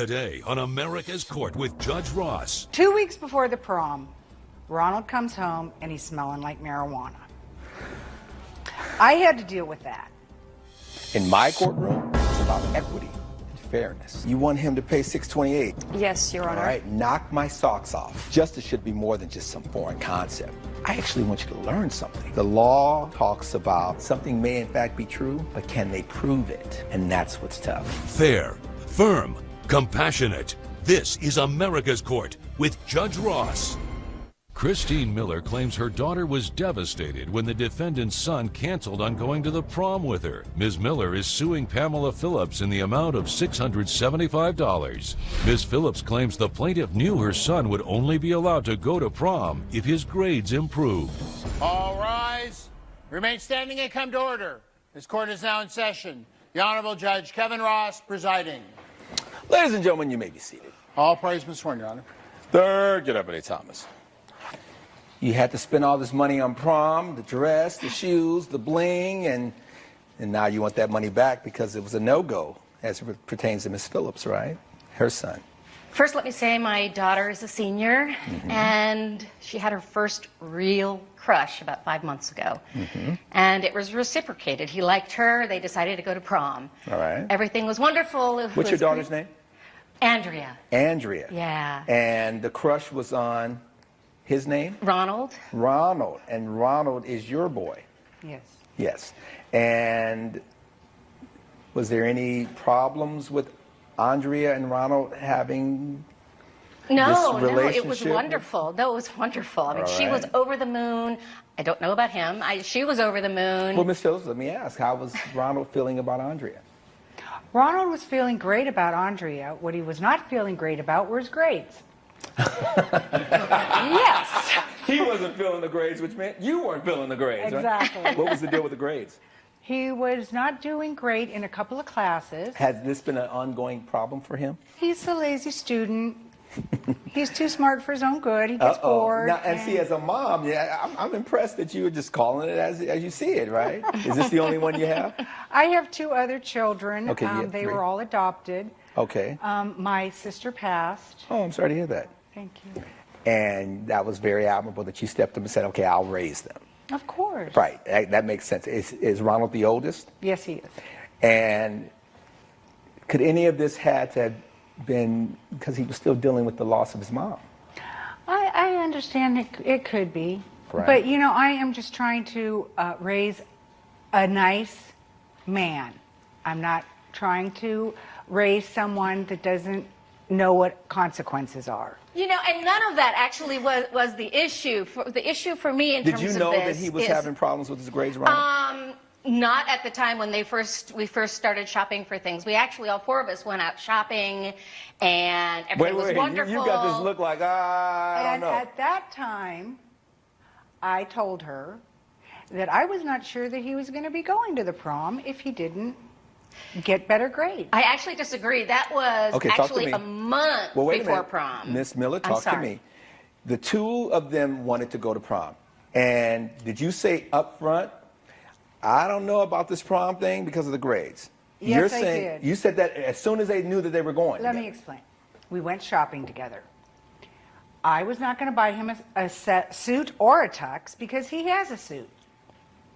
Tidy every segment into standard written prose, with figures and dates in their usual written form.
Today on America's Court with Judge Ross. 2 weeks before the prom, Ronald comes home and he's smelling like marijuana. I had to deal with that. In my courtroom, it's about equity and fairness. You want him to pay $628. Yes, Your Honor. All right, knock my socks off. Justice should be more than just some foreign concept. I actually want you to learn something. The law talks about something may in fact be true, but can they prove it? And that's what's tough. Fair, firm, compassionate. This is America's Court with Judge Ross. Christine Miller claims her daughter was devastated when the defendant's son canceled on going to the prom with her. Ms. Miller is suing Pamela Phillips in the amount of $675. Ms. Phillips claims the plaintiff knew her son would only be allowed to go to prom if his grades improved. All rise. Remain standing and come to order. This court is now in session. The Honorable Judge Kevin Ross presiding. Ladies and gentlemen, you may be seated. All praise been sworn, Your Honor. Third, get up, Eddie Thomas. You had to spend all this money on prom, the dress, the shoes, the bling, and now you want that money back because it was a no-go as it pertains to Miss Phillips, right? Her son. First, let me say my daughter is a senior, and she had her first real crush about 5 months ago. And it was reciprocated. He liked her. They decided to go to prom. All right. Everything was wonderful. What's your daughter's name? Andrea. Andrea. Yeah. And the crush was on his name? Ronald. Ronald. And Ronald is your boy? Yes. Yes. And was there any problems with Andrea and Ronald having No, this no, it was relationship? wonderful. No, it was wonderful. I mean, All she was right. over the moon. I don't know about him. She was over the moon. Well, Miss Phillips, let me ask, how was Ronald feeling about Andrea? Ronald was feeling great about Andrea. What he was not feeling great about were his grades. Yes. He wasn't feeling the grades, which meant you weren't feeling the grades, Exactly. right? What was the deal with the grades? He was not doing great in a couple of classes. Has this been an ongoing problem for him? He's a lazy student. He's too smart for his own good. He gets bored. Now, and see, as a mom, yeah, I'm impressed that you were just calling it as you see it, right? Is this the only one you have? I have two other children. Okay, yeah, they great. were all adopted. Okay. My sister passed. Oh, I'm sorry to hear that. Thank you. And that was very admirable that you stepped up and said, okay, I'll raise them. Of course. Right, that makes sense. Is Ronald the oldest? Yes, he is. And could any of this had to have been because he was still dealing with the loss of his mom? I understand it could be. Right. But, you know, I am just trying to raise a nice man. I'm not trying to raise someone that doesn't know what consequences are. You know, and none of that actually was the issue. The issue for me in Did terms you of know this that he was is, having problems with his grades, Ronald? Not at the time when we first started shopping for things. We actually, all four of us, went out shopping, and everything was wonderful. You got this look like, I don't And know. at that time, I told her that I was not sure that he was going to be going to the prom if he didn't get better grades. I actually disagree. That was Okay, talk to actually me. a month Well, wait a before minute. prom. Miss Miller, I'm talk to sorry. me. The two of them wanted to go to prom. And did you say up front, I don't know about this prom thing because of the grades? Yes, You're I saying, did. You said that as soon as they knew that they were going. Let me together. explain. We went shopping together. I was not going to buy him a suit or a tux because he has a suit.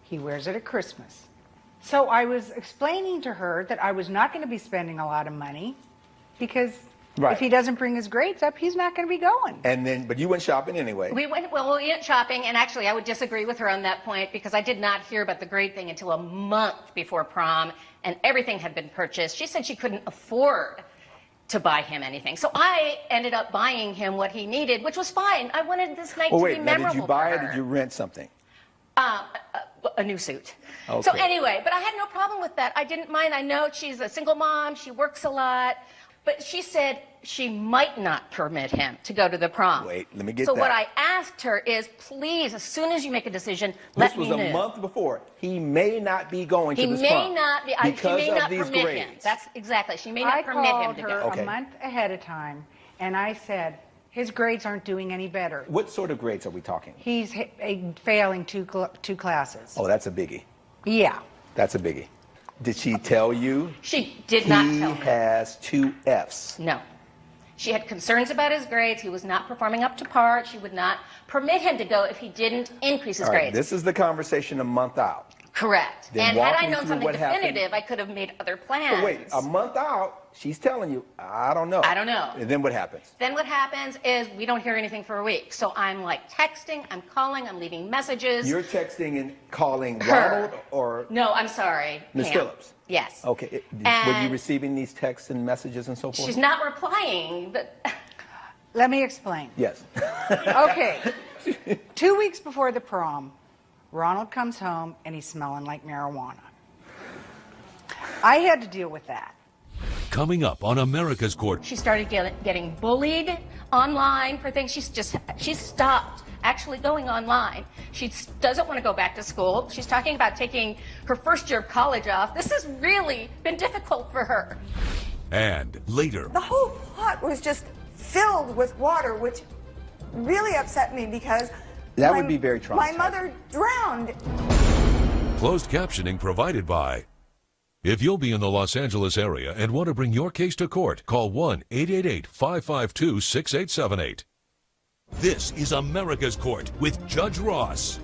He wears it at Christmas. So I was explaining to her that I was not going to be spending a lot of money because Right. if he doesn't bring his grades up, he's not going to be going. And then, but you went shopping anyway. We went shopping, and actually I would disagree with her on that point because I did not hear about the grade thing until a month before prom, and everything had been purchased. She said she couldn't afford to buy him anything. So I ended up buying him what he needed, which was fine. I wanted this night Well, to wait, be now memorable did you buy for or her. did you rent something? A new suit. Okay. So anyway, but I had no problem with that. I didn't mind. I know she's a single mom. She works a lot. But she said she might not permit him to go to the prom. Wait, let me get so that. what I asked her is, please, as soon as you make a decision, let me know. This was a month before. He may not be going to this He prom may not be. because she may of not these permit grades. him. That's exactly. She may I not permit him called to her go. Okay. a month ahead of time, and I said, his grades aren't doing any better. What sort of grades are we talking? He's failing two classes. Oh, that's a biggie. Yeah. That's a biggie. Did she tell you? She did not tell me. He has 2 Fs. No. She had concerns about his grades. He was not performing up to par. She would not permit him to go if he didn't increase his All right, grades. this is the conversation a month out. Correct. Then And walk had I me known through something what happened. definitive, I could have made other plans. But wait, a month out, she's telling you, I don't know. I don't know. And then what happens? Then what happens is we don't hear anything for a week. So I'm like texting, I'm calling, I'm leaving messages. You're texting and calling Her. Ronald or No, I'm sorry. Ms. Pam. Phillips? Yes. Okay. Were you And- receiving these texts and messages and so forth? She's not replying, but Let me explain. Yes. Okay. 2 weeks before the prom, Ronald comes home and he's smelling like marijuana. I had to deal with that. Coming up on America's Court. she started getting bullied online for things. She's stopped actually going online. She doesn't want to go back to school. She's talking about taking her first year of college off. This has really been difficult for her. And later, The whole plot was just filled with water, which really upset me because That would be very my traumatizing. mother drowned. closed captioning provided by. If you'll be in the Los Angeles area and want to bring your case to court, call 1-888-552-6878. This is America's Court with Judge Ross.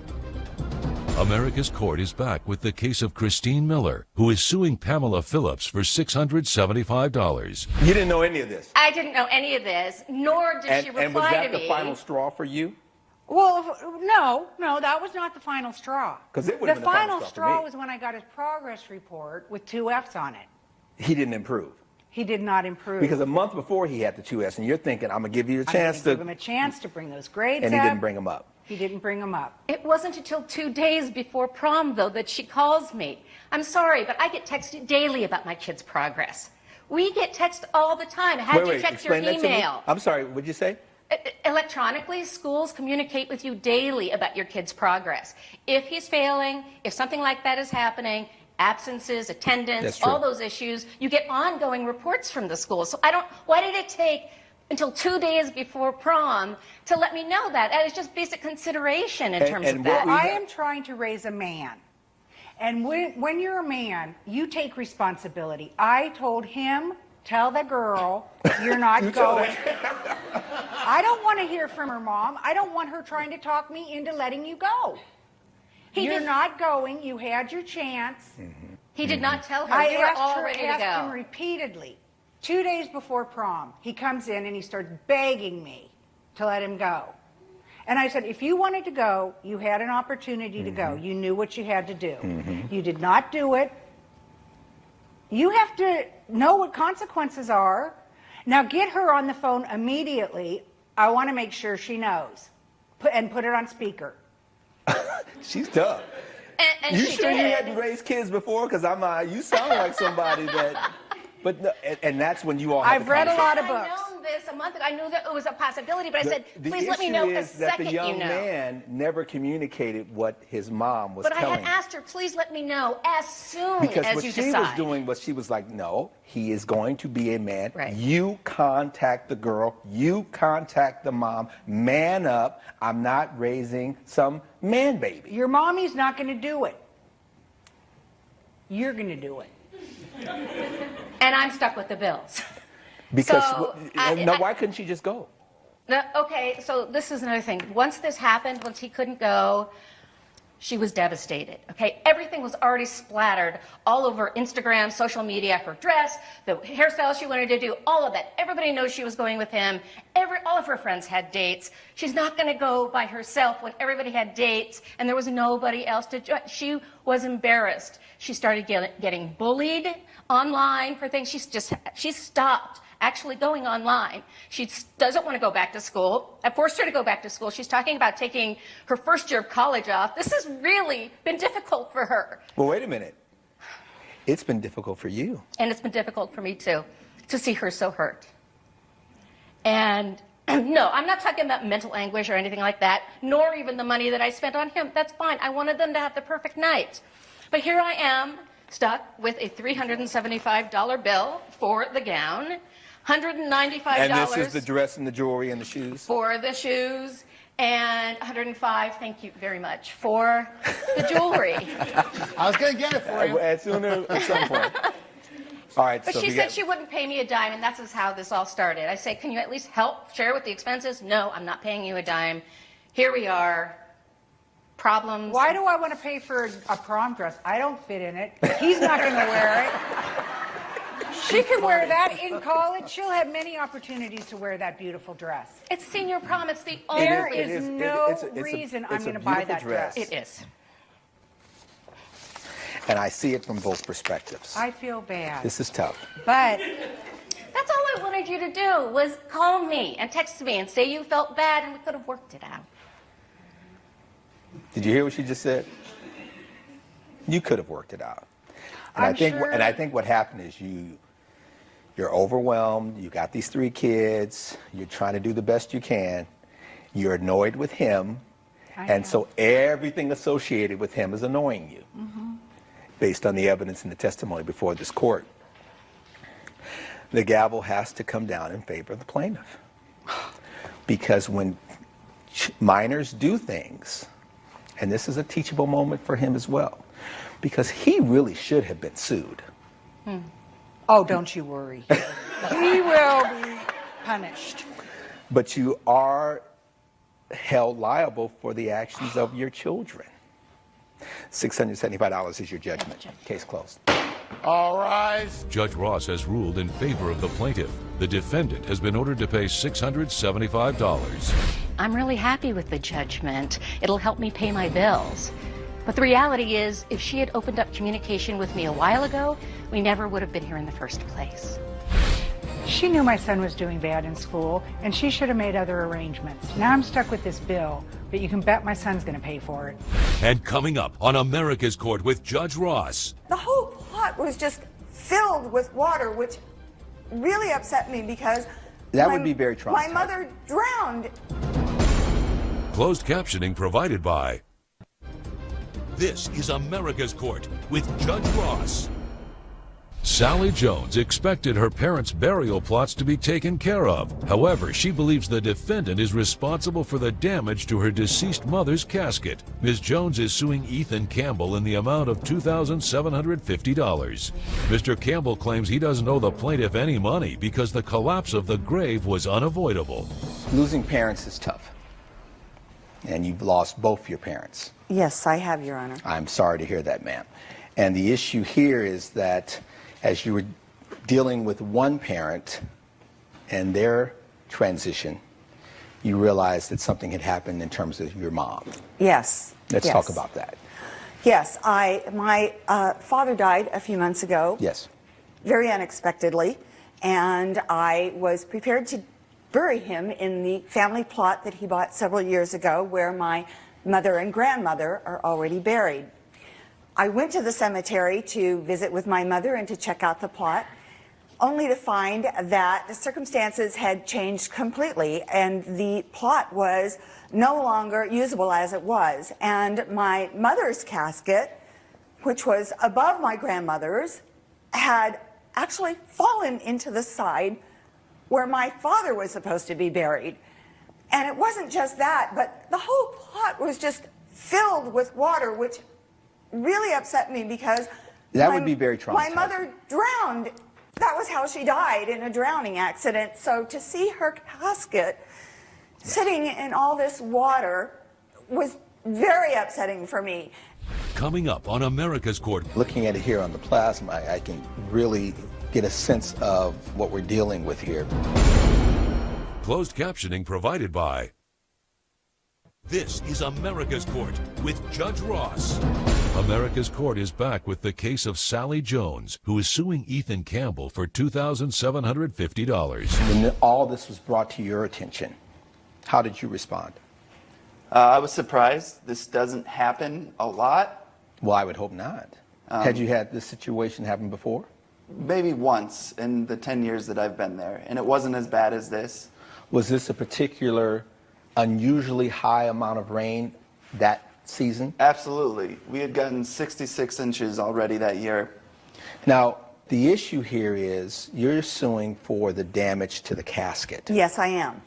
America's Court is back with the case of Christine Miller, who is suing Pamela Phillips for $675. You didn't know any of this? I didn't know any of this, nor did she reply and was that to me. the final straw for you? Well, no, that was not the final straw. 'Cause it would've The been the final final straw for straw me. was when I got his progress report with 2 Fs on it. He didn't improve. He did not improve. Because a month before he had the 2 S, and you're thinking, I'm going to give you a I'm chance gonna to. give him a chance to bring those grades And he up. didn't bring them up. He didn't bring them up. It wasn't until 2 days before prom, though, that she calls me. I'm sorry, but I get texted daily about my kids' progress. We get text all the time. How'd you check your explain that to me. email? I'm sorry, what'd you say? Electronically, schools communicate with you daily about your kid's progress. If he's failing, if something like that is happening, absences, attendance, That's true. all those issues, you get ongoing reports from the school. So why did it take until 2 days before prom to let me know that? That is just basic consideration in terms and of what that. we- I am trying to raise a man. And when you're a man, you take responsibility. I told him, tell the girl, you're not going. I don't want to hear from her mom. I don't want her trying to talk me into letting you go. You're not going. You had your chance. He did not tell her. I We were asked all her, ready to asked him go. repeatedly. 2 days before prom, he comes in and he starts begging me to let him go. And I said, if you wanted to go, you had an opportunity to go. You knew what you had to do. You did not do it. You have to know what consequences are. Now get her on the phone immediately. I want to make sure she knows. Put it on speaker. She's tough. And You she sure you did. hadn't raised kids before? Because you sound like somebody that. But no, and that's when you all. Had I've the read a lot conversation. of I'd books. known this a month ago. I knew that it was a possibility, but I said, The please let me issue know is the that second the young you know. man never communicated what his mom was But I telling had asked her, please let me know as soon Because as what you she decide. was doing was she was like, no, he is going to be a man. Right. You contact the girl. You contact the mom. Man up. I'm not raising some man baby. Your mommy's not going to do it. You're going to do it. And I'm stuck with the bills. Because So, why couldn't she just go? No, okay, so this is another thing. Once this happened, once he couldn't go, she was devastated. Okay, everything was already splattered all over Instagram, social media, her dress, the hairstyle she wanted to do, all of that. Everybody knows she was going with him. All of her friends had dates. She's not going to go by herself when everybody had dates and there was nobody else to join. She was embarrassed. She started getting bullied online for things. She stopped actually going online. She doesn't want to go back to school. I forced her to go back to school. She's talking about taking her first year of college off. This has really been difficult for her. Well, wait a minute. It's been difficult for you. And it's been difficult for me too, to see her so hurt. And no, I'm not talking about mental anguish or anything like that, nor even the money that I spent on him. That's fine. I wanted them to have the perfect night. But here I am, stuck with a $375 bill for the gown, $195 And this is the dress and the jewelry and the shoes. for the shoes, and $105, thank you very much, for the jewelry. I was going to get it for you. At some point. All right. But so she said she wouldn't pay me a dime, and that's how this all started. I say, can you at least help share with the expenses? No, I'm not paying you a dime. Here we are. Problems. Why do I want to pay for a prom dress? I don't fit in it. He's not going to wear it. She can wear that in college. She'll have many opportunities to wear that beautiful dress. It's senior prom. It's the There only. is no reason I'm going to buy that dress. It is. And I see it from both perspectives. I feel bad. This is tough. But That's all I wanted you to do was call me and text me and say you felt bad, and we could have worked it out. Did you hear what she just said? You could have worked it out. And I think what happened is you're overwhelmed. You got these 3 kids. You're trying to do the best you can. You're annoyed with him. And so everything associated with him is annoying you, based on the evidence and the testimony before this court. The gavel has to come down in favor of the plaintiff. Because when minors do things, and this is a teachable moment for him as well, because he really should have been sued. oh, don't you worry. He will be punished. But you are held liable for the actions of your children. $675 is your judgment. Case closed. All rise. Judge Ross has ruled in favor of the plaintiff. The defendant has been ordered to pay $675. I'm really happy with the judgment. It'll help me pay my bills. But the reality is, if she had opened up communication with me a while ago, we never would have been here in the first place. She knew my son was doing bad in school, and she should have made other arrangements. Now I'm stuck with this bill, but you can bet my son's going to pay for it. And coming up on America's Court with Judge Ross. The whole plot was just filled with water, which really upset me because That would be very traumatizing. my mother drowned. Closed captioning provided by. This is America's Court with Judge Ross. Sally Jones expected her parents' burial plots to be taken care of. However, she believes the defendant is responsible for the damage to her deceased mother's casket. Ms. Jones is suing Ethan Campbell in the amount of $2,750. Mr. Campbell claims he doesn't owe the plaintiff any money because the collapse of the grave was unavoidable. Losing parents is tough. And you've lost both your parents. Yes, I have, Your Honor. I'm sorry to hear that, ma'am. And the issue here is that as you were dealing with one parent and their transition, you realized that something had happened in terms of your mom. Yes. Let's talk about that. Yes, my father died a few months ago. Yes. Very unexpectedly, and I was prepared to bury him in the family plot that he bought several years ago, where my mother and grandmother are already buried. I went to the cemetery to visit with my mother and to check out the plot, only to find that the circumstances had changed completely and the plot was no longer usable as it was. And my mother's casket, which was above my grandmother's, had actually fallen into the side where my father was supposed to be buried. And it wasn't just that, but the whole plot was just filled with water, which really upset me because that would be very traumatizing. My mother drowned. That was how she died, in a drowning accident. So to see her casket sitting in all this water was very upsetting for me. Coming up on America's Court. Looking at it here on the plasma, I can really get a sense of what we're dealing with here. Closed captioning provided by. This is America's Court with Judge Ross. America's Court is back with the case of Sally Jones, who is suing Ethan Campbell for $2,750. When all this was brought to your attention, how did you respond? I was surprised. This doesn't happen a lot. Well, I would hope not. Had you had this situation happen before? Maybe once in the 10 years that I've been there, and it wasn't as bad as this. Was this a particular unusually high amount of rain that season? Absolutely. We had gotten 66 inches already that year. Now, the issue here is you're suing for the damage to the casket. Yes, I am.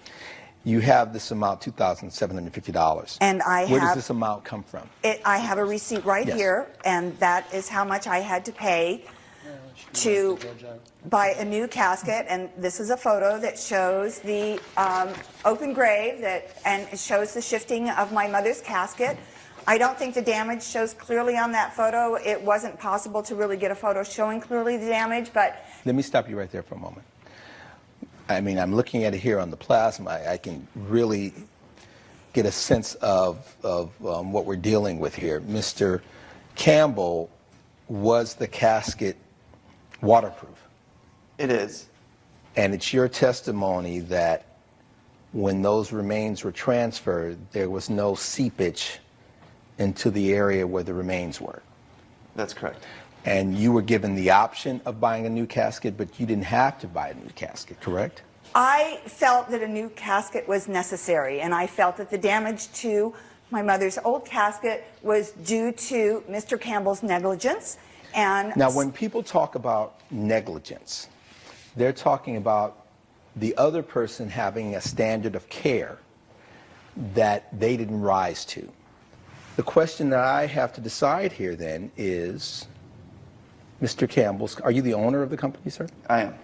You have this amount, $2,750. And Where does this amount come from? I have a receipt right Yes. here, and that is how much I had to pay to buy a new casket. And this is a photo that shows the open grave and it shows the shifting of my mother's casket. I don't think the damage shows clearly on that photo. It wasn't possible to really get a photo showing clearly the damage, but... Let me stop you right there for a moment. I mean, I'm looking at it here on the plasma. I can really get a sense of what we're dealing with here. Mr. Campbell, was the casket waterproof? It is. And it's your testimony that when those remains were transferred, there was no seepage into the area where the remains were. That's correct. And you were given the option of buying a new casket, but you didn't have to buy a new casket, correct? I felt that a new casket was necessary, and I felt that the damage to my mother's old casket was due to Mr. Campbell's negligence. And now, when people talk about negligence, they're talking about the other person having a standard of care that they didn't rise to. The question that I have to decide here then is, Mr. Campbell's, are you the owner of the company, sir? I am.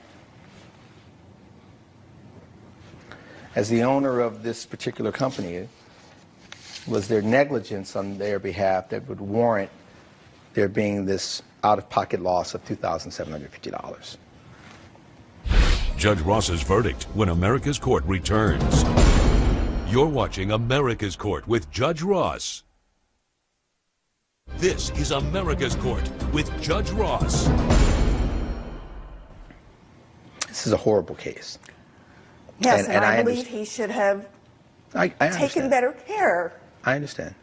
As the owner of this particular company, was there negligence on their behalf that would warrant there being this out-of-pocket loss of $2,750? Judge Ross's verdict when America's Court returns. You're watching America's Court with Judge Ross. This is America's Court with Judge Ross. This is a horrible case. yes, and I believe he should have I taken understand. better care. I understand.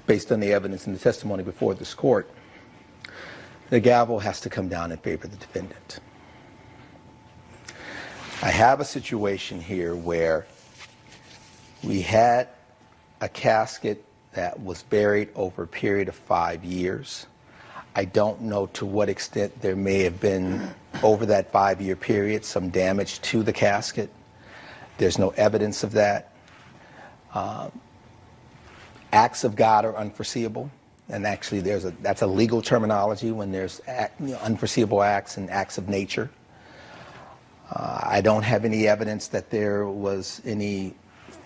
Based on the evidence and the testimony before this court, the gavel has to come down in favor of the defendant. I have a situation here where we had a casket that was buried over a period of 5 years. I don't know to what extent there may have been, over that 5-year period, some damage to the casket. There's no evidence of that. Acts of God are unforeseeable, and actually that's a legal terminology when there's unforeseeable acts and acts of nature. I don't have any evidence that there was any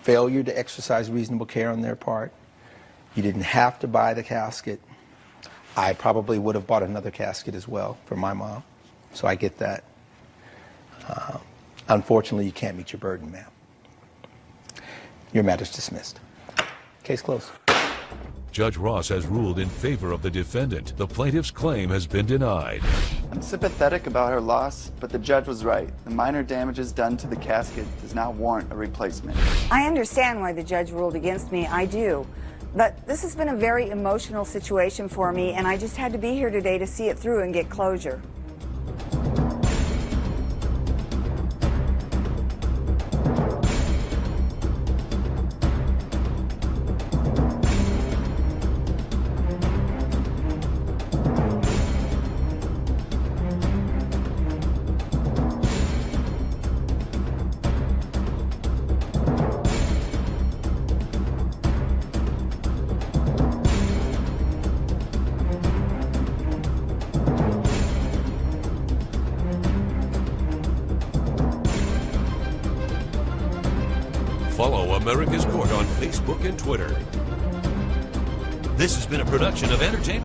failure to exercise reasonable care on their part. You didn't have to buy the casket. I probably would have bought another casket as well for my mom, so I get that. Unfortunately, you can't meet your burden, ma'am. Your matter's dismissed. Case closed. Judge Ross has ruled in favor of the defendant. The plaintiff's claim has been denied. I'm sympathetic about her loss, but the judge was right. The minor damages done to the casket does not warrant a replacement. I understand why the judge ruled against me. I do. But this has been a very emotional situation for me, and I just had to be here today to see it through and get closure. Follow America's Court on Facebook and Twitter. This has been a production of Entertainment.